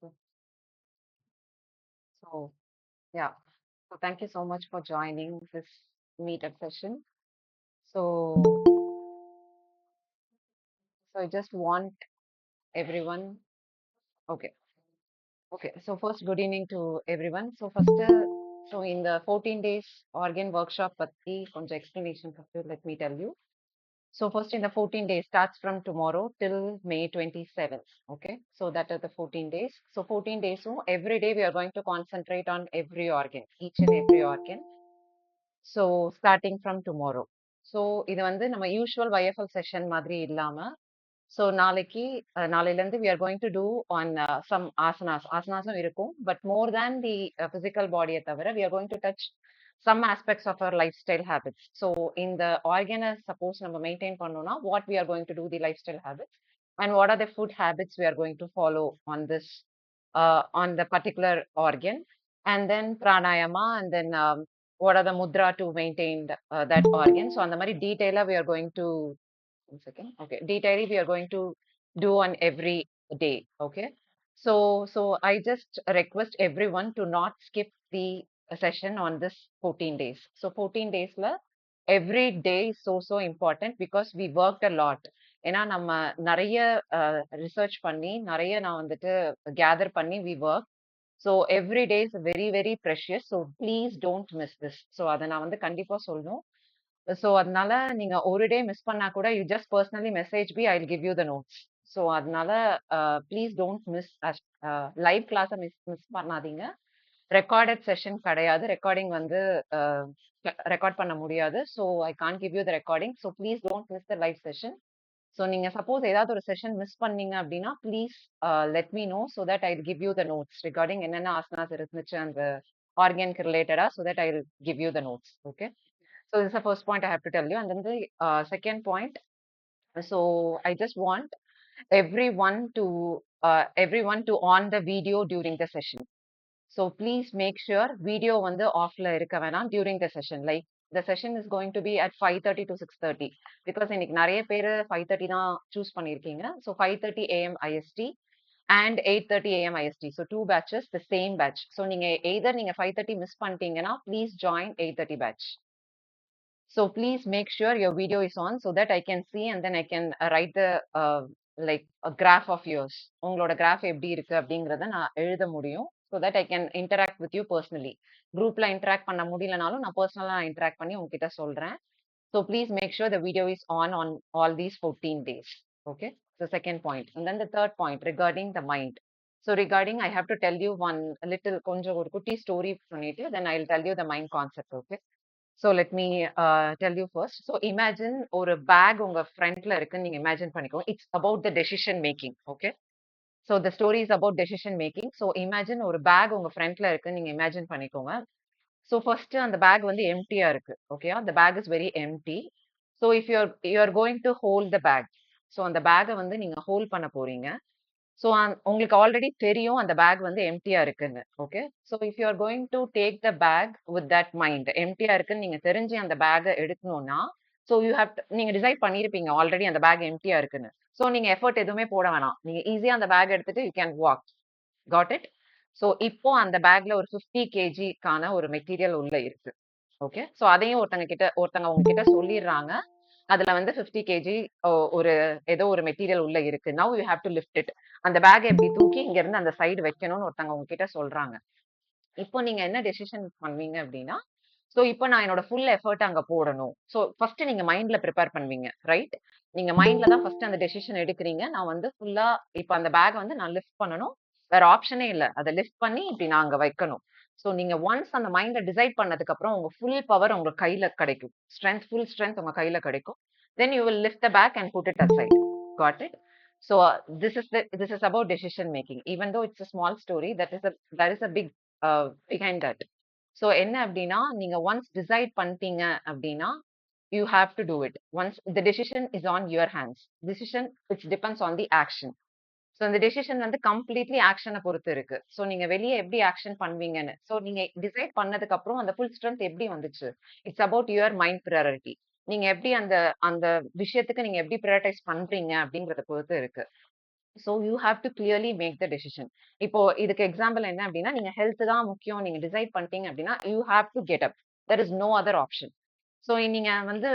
Okay. So, yeah. So, thank you so much for joining this meetup session. So, I just want everyone. Okay. Okay. So, first, good evening to everyone. So, first, so in the 14 days organ workshop, பத்தி கொஞ்சம் explanation first, let me tell you. So, first, in the 14 days starts from tomorrow till May 27th. Okay. So, that are the 14 days. So, 14 days, so every day we are going to concentrate on every organ, each and every organ. So starting from tomorrow. So இது வந்து நம்ம usual YFL session மாதிரி இல்லாம, so நாளைக்கு நாளையிலேருந்து we are going to do on some ஆசனாஸும் இருக்கும். But more than the physical பாடியை தவிர we are going to touch some aspects of our life style habits. So இந்த ஆர்கனை சப்போஸ் நம்ம மெயின்டைன் பண்ணோம்னா what we are going to do the life style habits and what are the food habits we are going to follow on this on the particular organ, and then pranayama, and then what are the mudra to maintain that organ. So on the mari detail we are going to, one second, okay, detail we are going to do on every day. Okay. So I just request everyone to not skip the session on this 14 days. So 14 days la every day is so important because we worked a lot. ஏன்னா நம்ம நிறைய research பண்ணி நிறைய நான் வந்துட்டு gather பண்ணி we work. So every day is very very precious. So please don't miss this. So அதை நான் வந்து கண்டிப்பாக சொல்லணும். ஸோ அதனால நீங்க ஒரு டே மிஸ் பண்ணா கூட யூ ஜஸ்ட் பர்சனலி மெசேஜ் பி I will give you the notes. So அதனால ப்ளீஸ் டோன்ட் மிஸ் லைவ் கிளாஸை மிஸ் பண்ணாதீங்க. ரெக்கார்டட் செஷன் கிடையாது. ரெக்கார்டிங் வந்து ரெக்கார்ட் பண்ண முடியாது. So I can't give you the recording. So please don't miss the live session. So நீங்க suppose ஏதாவது ஒரு செஷன் மிஸ் பண்ணீங்க அப்படின்னா please let me know so that I give you the notes regarding என்னென்ன ஆசனாஸ் இருந்துச்சு அந்த ஆர்கனுக்கு ரிலேட்டடா, so that I give you the notes. Okay. So this the first point I have to tell you. And then the second point, so I just want everyone to everyone to on the video during the session. So please make sure video வந்து ஆஃப்ல இருக்க வேணாம் during the session. Like the session is going to be at 5:30 to 6:30 because இன்னைக்கு நிறைய பேர் 5:30 தான் choose பண்ணியிருக்கீங்க. So 5:30 AM IST and 8:30 AM IST. So two batches, the same batch. So நீங்க either நீங்க 5:30 மிஸ் பண்ணிட்டீங்கன்னா please join 8:30 batch. So please make sure your video is on so that I can see and then I can write the like a graph of yours. உங்களோட graph எப்படி இருக்கு அப்படிங்கறத நான் எழுத முடியும். So that I can interact with you personally. Groupல interact பண்ண முடியலனாலும் நான் personal interact பண்ணி உங்ககிட்ட சொல்றேன். So please make sure the video is on all these 14 days. Okay. So second point. And then the third point regarding the mind. So regarding, I have to tell you one little கொஞ்சம் ஒரு குட்டி story பண்ணிட்டு then I'll tell you the mind concept. Okay. So let me tell you first. So imagine ஒரு back உங்க ஃப்ரண்ட்ல இருக்குன்னு நீங்க imagine பண்ணிக்கோங்க. It's about the decision making. Okay. So the story is about decision making. So imagine ஒரு back உங்க ஃப்ரண்ட்ல இருக்குன்னு நீங்க இமேஜின் பண்ணிக்கோங்க. ஸோ ஃபர்ஸ்ட் அந்த பேக் வந்து எம்டியா இருக்கு. ஓகே. அந்த bag is very empty. So if you're going to hold the bag. So அந்த பேக்கை வந்து நீங்க ஹோல்ட் பண்ண போறீங்க. ஸோ உங்களுக்கு ஆல்ரெடி தெரியும் அந்த பேக் வந்து எம்டியா இருக்குன்னு. Okay. So if you are going to take the bag with that mind, எம்டியா இருக்குன்னு நீங்க தெரிஞ்சு அந்த பேக்கை எடுக்கணும்னா, ஸோ யூ ஹேவ் நீங்க டிசைட் பண்ணியிருப்பீங்க ஆல்ரெடி அந்த பேக் எம்டியா இருக்குன்னு. ஸோ நீங்க எஃபர்ட் எதுவுமே போட வேணாம். நீங்க ஈஸியா அந்த பேக் எடுத்துட்டு you can walk. Got it. So இப்போ அந்த பேக்ல ஒரு 50 kgக்கான ஒரு மெட்டீரியல் உள்ள இருக்கு. ஓகே. ஸோ அதையும் ஒருத்தங்க உங்ககிட்ட சொல்லிடுறாங்க. அதுல வந்து 50 kg ஒரு ஏதோ ஒரு மெட்டீரியல் உள்ள இருக்கு. Now you have to lift it. அந்த பேக் எப்படி தூக்கி இங்க இருந்து அந்த சைடு வைக்கணும்னு ஒருத்தங்க உங்ககிட்ட சொல்றாங்க. இப்போ நீங்க என்ன டெசிஷன் பண்ணுவீங்க அப்படின்னா, ஸோ இப்போ நான் என்னோட ஃபுல் எஃபர்ட் அங்க போடணும். ஸோ ஃபர்ஸ்ட் நீங்க மைண்ட்ல ப்ரிப்பேர் பண்ணுவீங்க, ரைட்? நீங்க மைண்ட்ல தான் ஃபர்ஸ்ட் அந்த டெசிஷன் எடுக்கிறீங்க. நான் வந்து ஃபுல்லா இப்போ அந்த பேக் வந்து நான் லிஃப்ட் பண்ணணும். வேற ஆப்ஷனே இல்ல. அதை லிஃப்ட் பண்ணி இப்படி நான் அங்க வைக்கணும். ஸோ நீங்க ஒன்ஸ் அந்த மைண்ட டிசைட் பண்ணதுக்கு அப்புறம் உங்க ஃபுல் பவர் உங்க கையில கிடைக்கும். ஃபுல் ஸ்ட்ரென்த் உங்க கையில கிடைக்கும். Then you will lift the back and put it aside. Got it? So this is about decision making. Even though it's a small story, there is a big behind that. So என்ன அப்படின்னா நீங்க once decide பண்ணிட்டீங்க அப்படின்னா you have to do it. Once the decision is on your hands. Decision which depends on the action. So இந்த decision வந்து completely ஆக்ஷனை பொறுத்து இருக்கு. So நீங்க வெளியே எப்படி ஆக்ஷன் பண்ணுவீங்கன்னு. ஸோ நீங்க டிசைட் பண்ணதுக்கு அப்புறம் அந்த ஃபுல் ஸ்ட்ரென்த் எப்படி வந்துச்சு? It's about your mind priority. நீங்க எப்படி அந்த அந்த விஷயத்துக்கு நீங்க எப்படி ப்ரையாரிட்டைஸ் பண்றீங்க அப்படிங்கறத பொறுத்து இருக்கு. So you have to clearly make the decision. இப்போ இதுக்கு எக்ஸாம்பிள் என்ன அப்படின்னா, நீங்க ஹெல்த் தான் முக்கியம், நீங்க டிசைட் பண்ணிட்டீங்க அப்படின்னா, you have to get up. There is no other option. So நீங்க வந்து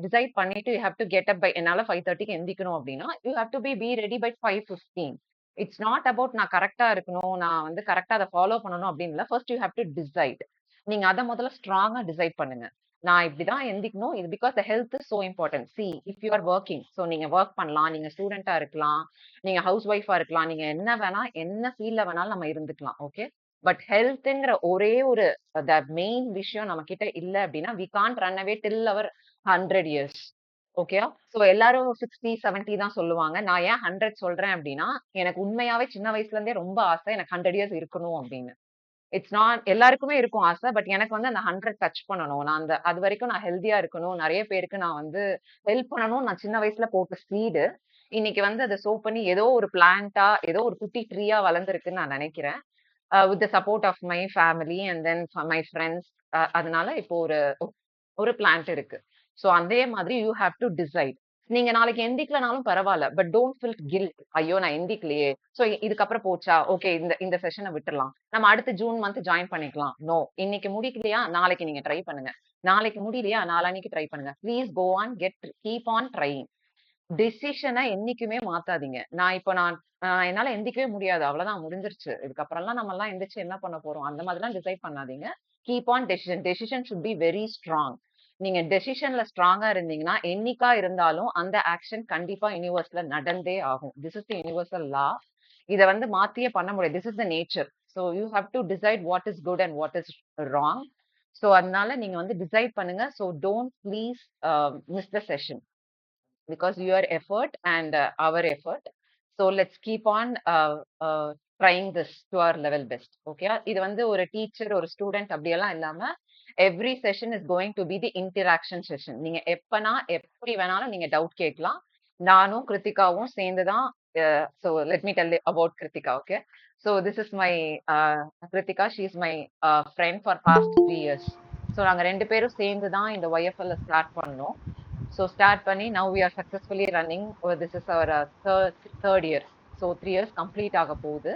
டிசைட் பண்ணிட்டு you have to get up by என்னால 5:30க்கு எந்திக்கணும் அப்படின்னா, you have to be ready by 5:15. It's not about நான் கரெக்ட்டா இருக்கணும், நான் வந்து கரெக்ட்டா அத ஃபாலோ பண்ணணும் அப்படின்னு இல்ல. First you have to decide. நீங்க அத முதல்ல ஸ்ட்ராங்கா டிசைட் பண்ணுங்க. நான் இப்படிதான் எந்திக்கணும். இது because the health is so important. See if you R working, so நீங்க வொர்க் பண்ணலாம், நீங்க ஸ்டூடெண்ட்டா இருக்கலாம், நீங்க ஹவுஸ் ஒய்ஃபா இருக்கலாம், நீங்க என்ன வேணா எந்த ஃபீல்ட்ல வேணாலும் நம்ம இருந்துக்கலாம். ஓகே. பட் ஹெல்த்ங்கிற ஒரே ஒரு த மெயின் விஷயம் நம்ம கிட்ட இல்ல அப்படின்னா, we can't run away till our 100 years. ஓகேயா? ஸோ எல்லாரும் 60, 70 தான் சொல்லுவாங்க. நான் ஏன் 100 சொல்றேன் அப்படின்னா, எனக்கு உண்மையாவே சின்ன வயசுல இருந்தே ரொம்ப ஆசை எனக்கு 100 இயர்ஸ் இருக்கணும் அப்படின்னு. இட்ஸ் நாட் எல்லாருக்குமே இருக்கும் ஆசை. பட் எனக்கு வந்து அந்த 100 டச் பண்ணணும். நான் அந்த அதுவரைக்கும் நான் ஹெல்த்தியா இருக்கணும். நெறைய பேருக்கு நான் வந்து ஹெல்ப் பண்ணணும்னு நான் சின்ன வயசுல போட்ட சீடு, இன்னைக்கு வந்து அத சோ பண்ணி ஏதோ ஒரு பிளான்ட்டா, ஏதோ ஒரு குட்டி ட்ரீயா வளர்ந்திருக்குன்னு நான் நெனைக்கிறேன். With the support of my family and then my friends. அதனால இப்போ ஒரு ஒரு பிளான்ட் இருக்கு. ஸோ அதே மாதிரி யூ ஹேவ் டு டிசைட். நீங்க நாளைக்கு எந்திக்கலனாலும் பரவால்ல. But don't feel guilt. ஐயோ! நான் எந்திக்கலையே. ஸோ இதுக்கப்புறம் போச்சா? ஓகே இந்த இந்த செஷன விட்டுறலாம். நம்ம அடுத்த ஜூன் மந்த் ஜாயின் பண்ணிக்கலாம். நோ. இன்னைக்கு முடிக்கலையா? நாளைக்கு நீங்க ட்ரை பண்ணுங்க. நாளைக்கு முடியலையா? நாளான்னைக்கு ட்ரை பண்ணுங்க. Please go on keep on trying. டெசிஷன என்னைக்குமே மாத்தாதீங்க. நான் என்னால எந்திரிக்கவே முடியாது. அவ்வளவுதான் முடிஞ்சிருச்சு. இதுக்கப்புறம்லாம் நம்மலாம் எந்திரிச்சு என்ன பண்ண போறோம்? அந்த மாதிரிலாம் டிசைட் பண்ணாதீங்க. Keep on decision. Decision should be very strong. நீங்க டெசிஷன்ல ஸ்ட்ராங்கா இருந்தீங்கன்னா, என்னைக்கா இருந்தாலும் அந்த ஆக்ஷன் கண்டிப்பா யுனிவர்ஸ்ல நடந்தே ஆகும். திஸ் இஸ் தி யுனிவர்சல் லா. இத வந்து மாத்தியே பண்ண முடியாது. This is the nature. So you have to decide what is good and what is wrong. So அதனால நீங்க வந்து டிசைட் பண்ணுங்க. So don't please miss the session. because your effort and our effort. So let's keep on trying this to our level best. Okay. இது வந்து ஒரு teacher ஒரு student அப்படியெல்லாம் இல்லாம every session is going to be the interaction session. நீங்க எப்பனா எப்படி வேணாலும் நீங்க டவுட் கேட்கலாம். நானும் கிருத்திகாவும் சேர்ந்து தான். So let me tell about Krithika. Okay. So this is my Krithika. She is my friend for past 3 years. So நாங்க ரெண்டு பேரும் சேர்ந்து தான் இந்த YFL ஸ்டார்ட் பண்ணோம். So start பண்ணி now we are successfully running. This is our third year. So 3 years complete ஆக போகுது.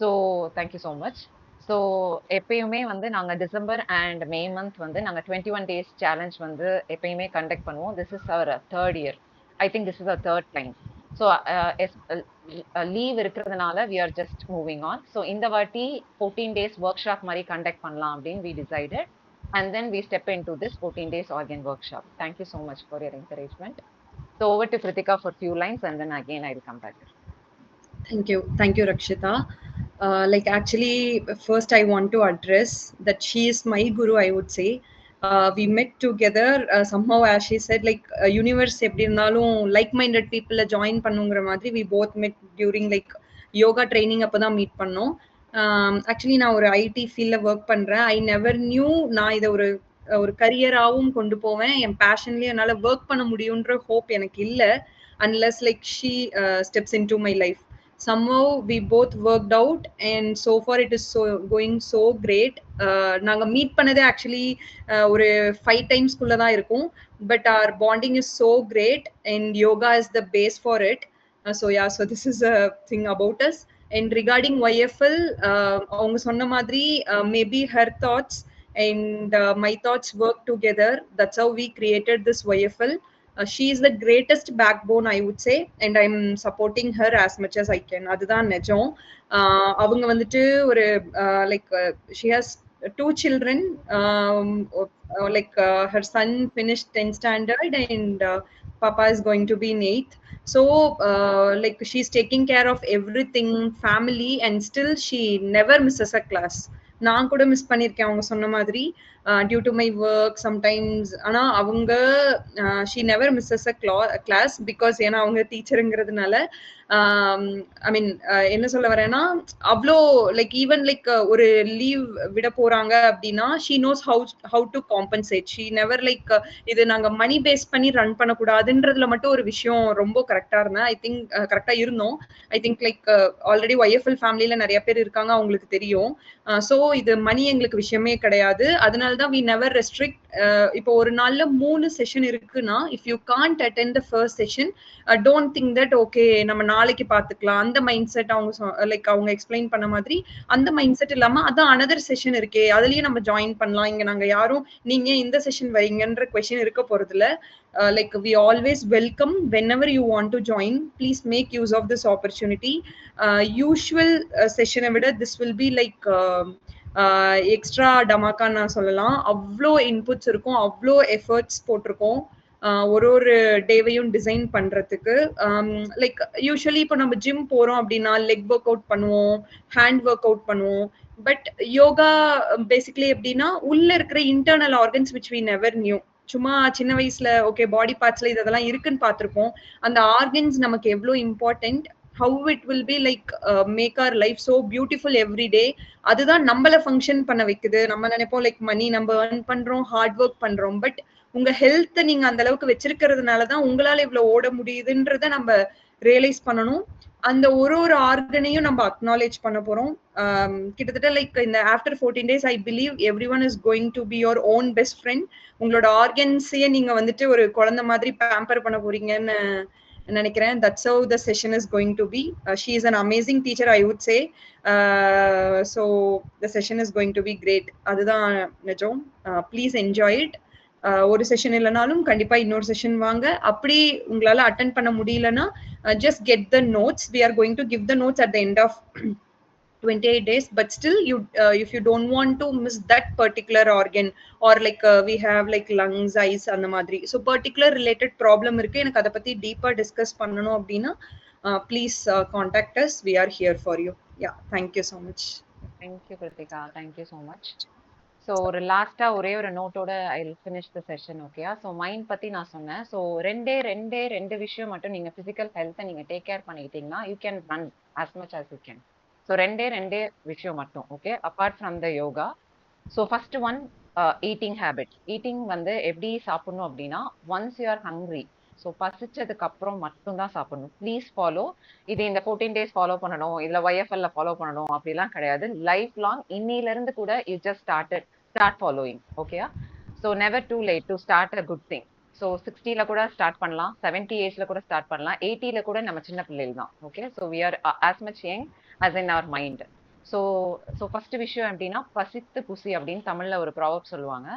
So thank you so much. So எப்பயுமே வந்து நாங்க டிசம்பர் அண்ட் மே மந்த் வந்து நாங்க 21 days சேலஞ்ச் வந்து எப்பயுமே கண்டக்ட் பண்ணுவோம். This is our third year. I think this is our third time. So leave இருக்கிறதுனால we are just moving on. So இந்த வாட்டி 14 days ஒர்க் ஷாப் மாதிரி கண்டக்ட் பண்ணலாம் அப்படின்னு we decided. And then we step into this 14 days organ workshop. Thank you so much for your encouragement. So over to Kritika for few lines and then again I will come back. Thank you, Rakshita. Like actually, first I want to address that she is my guru, I would say. We met together somehow, as she said, like universe எப்படி இருந்தாலும் like-minded people join பண்ணுங்கிற மாதிரி we both met during like yoga training அப்பதான் meet பண்ணோம். Actually நான் ஒரு ID ஃபீல்ட்ல work பண்றேன். ஐ நெவர் நியூ நான் இதை ஒரு ஒரு கரியராகவும் கொண்டு போவேன். என் பேஷன்லயே என்னால ஒர்க் பண்ண முடியுன்ற ஹோப் எனக்கு இல்லை. unless like she steps into my life. Somehow we both worked out and so far it is so going so great. நாங்க மீட் பண்ணதே ஆக்சுவலி ஒரு 5 times குள்ள தான் இருக்கும். But our bonding is so great and yoga is the base for it. So yeah, so this is a thing about us. And regarding YFL, அவங்க சொன்ன மாதிரி maybe her thoughts and my thoughts work together. That's how we created this YFL. She is the greatest backbone, I would say, and I'm supporting her as much as I can. அதுதான் நிஜம். அவங்க வந்துட்டு ஒரு like she has 2 children. Like her son finished 10th standard and papa is going to be in 8th. So like she's taking care of everything, family, and still she never misses a class. நான் கூட miss பண்ணியிருக்கேன் அவங்க சொன்ன மாதிரி due to my work sometimes. ஆனால் அவங்க she never misses a class because ஏன்னா அவங்க டீச்சருங்கிறதுனால. ஐ மீன் என்ன சொல்ல வரேன்னா அவ்வளோ லைக் ஈவன் லைக் ஒரு லீவ் விட போறாங்க அப்படின்னா she knows how to compensate. She never like இது நாங்க மணி பேஸ் பண்ணி ரன் பண்ணக்கூடாதுன்றதுல மட்டும் ஒரு விஷயம் ரொம்ப கரெக்டா இருந்தேன். ஐ திங்க் கரெக்டா இருந்தோம். I think like already YFL ஃபேமிலியில நிறைய பேர் இருக்காங்க, அவங்களுக்கு தெரியும். ஸோ இது மணி எங்களுக்கு விஷயமே கிடையாது. அதனால அதனால தான் வி நெவர் ரெஸ்ட்ரிக்ட். இப்போ ஒரு நாள்ல 3 செஷன் இருக்குன்னா if you can't attend the first session don't think that okay நம்ம நாளைக்கு பார்த்துக்கலாம் அந்த மைண்ட் செட். அவங்க லைக் அவங்க எக்ஸ்பிளைன் பண்ண மாதிரி அந்த மைண்ட் செட் இல்லாம அதான் அனதர் செஷன் இருக்கே அதுலயும் நம்ம ஜாயின் பண்ணலாம். இங்க நாங்க யாரும் நீங்க இந்த செஷன் வரீங்கன்ற கொஸ்டின் இருக்க போறது இல்ல. Like we always welcome whenever you want to join. Please make use of this opportunity. Usual session விட this will be like extra dhamaka நான் சொல்லலாம். அவ்வளோ இன்புட்ஸ் இருக்கும், அவ்வளோ எஃபர்ட்ஸ் போட்டிருக்கோம் ஒரு ஒரு டேவையும் டிசைன் பண்றதுக்கு. லைக் யூஸ்வலி இப்போ நம்ம ஜிம் போறோம் அப்படின்னா லெக் ஒர்க் அவுட் பண்ணுவோம், ஹேண்ட் ஒர்க் அவுட் பண்ணுவோம். பட் யோகா பேசிக்கலி எப்படின்னா உள்ள இருக்கிற internal organs which we never knew. சும்மா சின்ன வயசுல ஓகே பாடி பார்ட்ஸ்ல இதெல்லாம் இருக்குன்னு பார்த்திருப்போம். அந்த ஆர்கன்ஸ் நமக்கு எவ்வளோ important, how it will be like make our life so beautiful every day. அதுதான் நம்மள ஃபங்க்ஷன் பண்ண வைக்குது. நம்ம நினைப்போம் லைக் மணி நம்ம ஏர்ன் பண்றோம், ஹார்ட் ஒர்க் பண்றோம். பட் உங்க ஹெல்த்தை நீங்க அந்த அளவுக்கு வச்சிருக்கிறதுனாலதான் உங்களால இவ்வளவு ஓட முடியுதுன்றத நம்ம ரியலைஸ் பண்ணணும். அந்த ஒரு ஒரு ஆர்கனையும் நம்ம அக்னாலேஜ் பண்ண போறோம். கிட்டத்தட்ட லைக் இந்த after 14 days I believe every one is going to be your own best friend. உங்களோட ஆர்கன்ஸையே நீங்க வந்துட்டு ஒரு குழந்தை மாதிரி பேம்பர் பண்ண போறீங்கன்னு நினைக்கிறேன். That's how the session is going to be. She is an amazing teacher, I would say. So the session is going to be great. அதுதான் நிஜம். Please enjoy it. ஒரு செஷன் இல்லைனாலும் கண்டிப்பா இன்னொரு செஷன் வாங்க. அப்படி உங்களால அட்டென்ட் பண்ண முடியலன்னா just get the notes. We are going to give the notes at the end of 28 days, but still you if you don't want to miss that particular organ or like we have like lungs, eyes அந்த மாதிரி so particular related problem இருக்கு எனக்கு அத பத்தி டீப்பா discuss பண்ணனும் அப்படினா please contact us. We are here for you. Yeah, thank you so much. Thank you Kritika, thank you so much. So ஒரு லாஸ்டா ஒரே ஒரு நோட்டோட I will finish the session. ஓகேயா? ஸோ மைண்ட் பத்தி நான் சொன்னேன். ஸோ ரெண்டு விஷயம் மட்டும் நீங்க பிசிக்கல் ஹெல்த்தை நீங்க டேக் கேர் பண்ணிக்கிட்டீங்கன்னா you can run as much as you can. So ரெண்டே விஷயம் மட்டும். Okay, apart from the yoga. So first one eating habit. Eating வந்து எப்படி சாப்பிடணும் அப்படின்னா once you are hungry, so பசிச்சதுக்கு அப்புறம் மட்டும்தான் சாப்பிடணும். ப்ளீஸ் ஃபாலோ இது. இந்த 14 days ஃபாலோ பண்ணணும், இதுல YFL ஃபாலோ பண்ணணும் அப்படிலாம் கிடையாது. லைஃப் லாங் இன்னில இருந்து கூட யூ ஜஸ்ட் ஸ்டார்ட் ஃபாலோயிங். ஓகேயா? So never too late to start a good thing. So 60ல கூட ஸ்டார்ட் பண்ணலாம், 70 ஏஜ்ல கூட ஸ்டார்ட் பண்ணலாம், 80ல கூட நம்ம சின்ன பிள்ளைகள் தான். Okay, so we are as much young as in our mind. So first விஷயம் எப்படின்னா பசித்து புசி அப்படின்னு தமிழ்ல ஒரு ப்ராவர்ப் சொல்லுவாங்க.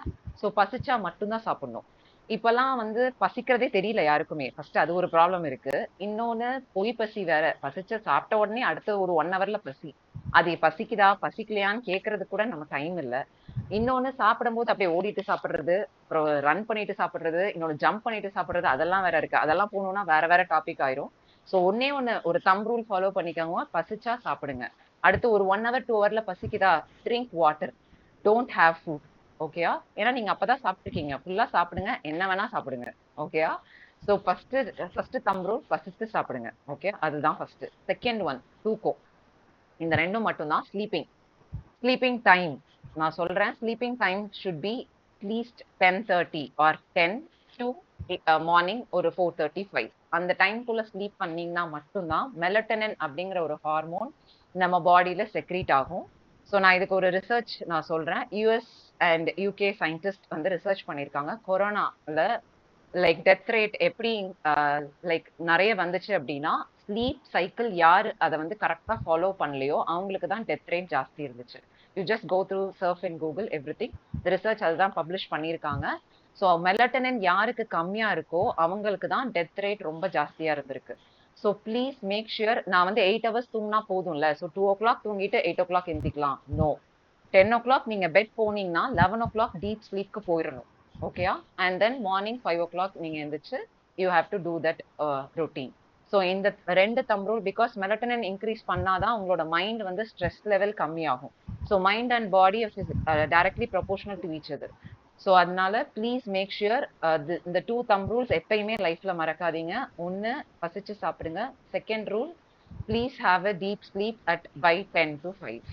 ஸோ பசிச்சா மட்டும்தான் சாப்பிடணும். இப்பெல்லாம் வந்து பசிக்கிறதே தெரியல யாருக்குமே. ஃபர்ஸ்ட் அது ஒரு ப்ராப்ளம் இருக்கு. இன்னொன்னு பொய் பசி வேற. பசிச்ச சாப்பிட்ட உடனே அடுத்த ஒரு 1 ஹவர்ல பசி. அது பசிக்குதா பசிக்கலையான்னு கேட்கறது கூட நம்ம டைம் இல்ல. இன்னொன்னு சாப்பிடும்போது அப்படியே ஓடிட்டு சாப்பிடுறது, அப்புறம் ரன் பண்ணிட்டு சாப்பிடுறது, இன்னொன்னு ஜம்ப் பண்ணிட்டு சாப்பிடுறது, அதெல்லாம் வேற இருக்கு. அதெல்லாம் போகணும்னா வேற டாபிக் ஆயிரும். ஸோ ஒன்னே ஒண்ணு ஒரு தம் ரூல் ஃபாலோ பண்ணிக்கோங்க. பசிச்சா சாப்பிடுங்க. அடுத்து ஒரு 1 hour 2 hourல பசிக்குதா drink water, don't have food. ஓகேயா? ஏன்னா நீங்க அப்பதான் சாப்பிட்டுருக்கீங்க. ஃபுல்லா சாப்பிடுங்க, என்ன வேணா சாப்பிடுங்க. ஓகேயா? ஸோ ஃபர்ஸ்ட் தம் ரூல் பசித்து சாப்பிடுங்க. ஓகே, அதுதான் ஃபர்ஸ்ட். செகண்ட் ஒன் தூக்கம். இந்த ரெண்டும் மட்டும்தான். ஸ்லீப்பிங் டைம் நான் சொல்றேன். ஸ்லீப்பிங் டைம் ஷுட் பி அட்லீஸ்ட் 10:30 ஆர் 10 டு மார்னிங் ஒரு 4:35. அந்த டைம்குள்ள ஸ்லீப் பண்ணீங்கன்னா மட்டும்தான் மெலட்டனின் அப்படிங்கிற ஒரு ஹார்மோன் நம்ம பாடியில செக்ரீட் ஆகும். ஸோ நான் இதுக்கு ஒரு ரிசர்ச் நான் சொல்றேன். US அண்ட் UK சயின்டிஸ்ட் வந்து ரிசர்ச் பண்ணியிருக்காங்க. கொரோனால லைக் டெத் ரேட் எப்படி லைக் நிறைய வந்துச்சு அப்படின்னா ஸ்லீப் சைக்கிள் யார் அதை வந்து கரெக்டா ஃபாலோ பண்ணலையோ அவங்களுக்கு தான் டெத் ரேட் ஜாஸ்தி இருந்துச்சு. You just go through surf in Google everything. Research அதுதான் பப்ளிஷ் பண்ணியிருக்காங்க. ஸோ மெலட்டனின் யாருக்கு கம்மியா இருக்கோ அவங்களுக்கு தான் டெத் ரேட் ரொம்ப ஜாஸ்தியா இருந்திருக்கு. So please make sure. நான் வந்து 8 hours தூங்கினா போதும்ல, ஸோ 2 o'clock தூங்கிட்டு 8 o'clock எந்திக்கலாம். நோ, 10 o'clock நீங்க பெட் போனீங்கன்னா 11 o'clock டீப் ஸ்லீப்க்கு போயிடணும். ஓகேயா? அண்ட் தென் மார்னிங் 5 o'clock நீங்க எந்திரிச்சு you have to do that routine. So இந்த ரெண்டு தம் ரூல், பிகாஸ் மெலட்டனின் இன்க்ரீஸ் பண்ணாதான் உங்களோட மைண்ட் வந்து ஸ்ட்ரெஸ் லெவல் கம்மியாகும். So mind and body directly proportional to each other. So அதனால ப்ளீஸ் மேக் ஷுர் இந்த 2 தம் ரூல்ஸ் எப்பயுமே லைஃப்ல மறக்காதீங்க. ஒன்னு பசிச்சு சாப்பிடுங்க. Second rule, please have a deep sleep by 10 to 5.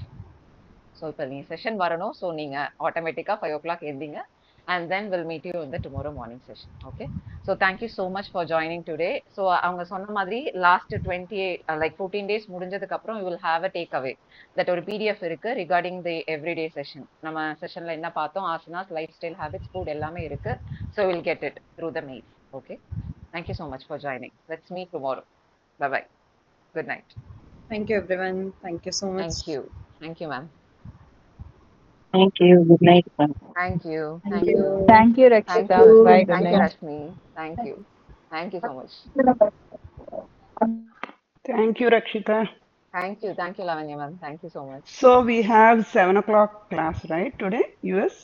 So இப்போ நீங்க செஷன் வரணும். ஸோ நீங்க ஆட்டோமேட்டிக்கா 5 o'clock எந்திங்க. And then will meet you இந்த tomorrow morning session. Okay, so thank you so much for joining today. So அவங்க சொன்ன மாதிரி லாஸ்ட் 14 days முடிஞ்சதுக்கு அப்புறம் you will have a take away. That ஒரு பிடிஎஃப் இருக்கு ரிகார்டிங் தி எவ்ரிடே செஷன். நம்ம செஷன்ல என்ன பார்த்தோம், asanas, life style habits, food எல்லாமே இருக்கு. So will get it through the mail. Okay, thank you so much for joining. Let's meet tomorrow. Bye bye. Good night. Thank you, everyone. Thank you so much. Thank you ma'am. Thank you. Good night, ma'am. Thank you. Thank you. Thank you, Thank Rakshita. you. Bye. Good Thank you, night. Rashmi. Thank you. Thank you so much. Thank you, Rakshita. Thank you. Thank you, Lavanya ma'am. Thank you so much. So we have 7 o'clock class, right? Today, US.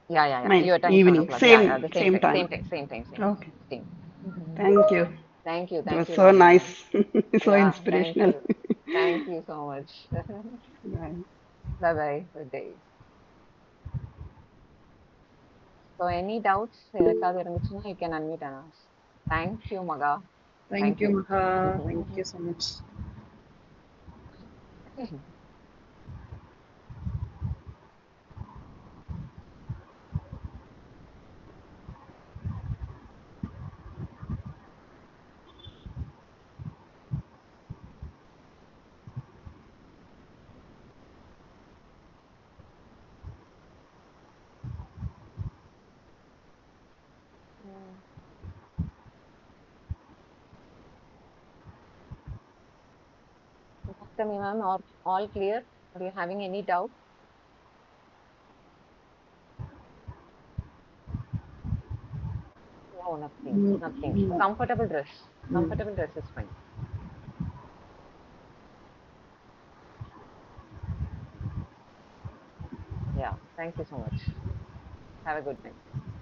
Yeah. Mine Your time is 7 evening, o'clock. same Yeah, the same same time. time. Same. Okay. Same. Thank you. Thank you. It Thank was you, so Lavanya nice, ma'am. so Yeah, thank inspirational. you. Thank you so much. Bye. Bye bye. Good day. So any doubts? யாருக்காவது இருந்துச்சுன்னா you can unmute and ask. Thank you, Maga. Thank Thank you, you. Maha. Thank you so much. Gautam ma'am, all clear? Are you having any doubt? No, nothing. Mm, Nothing. mm, Comfortable dress. mm. Comfortable dress is fine. Yeah. Thank you so much. Have a good night.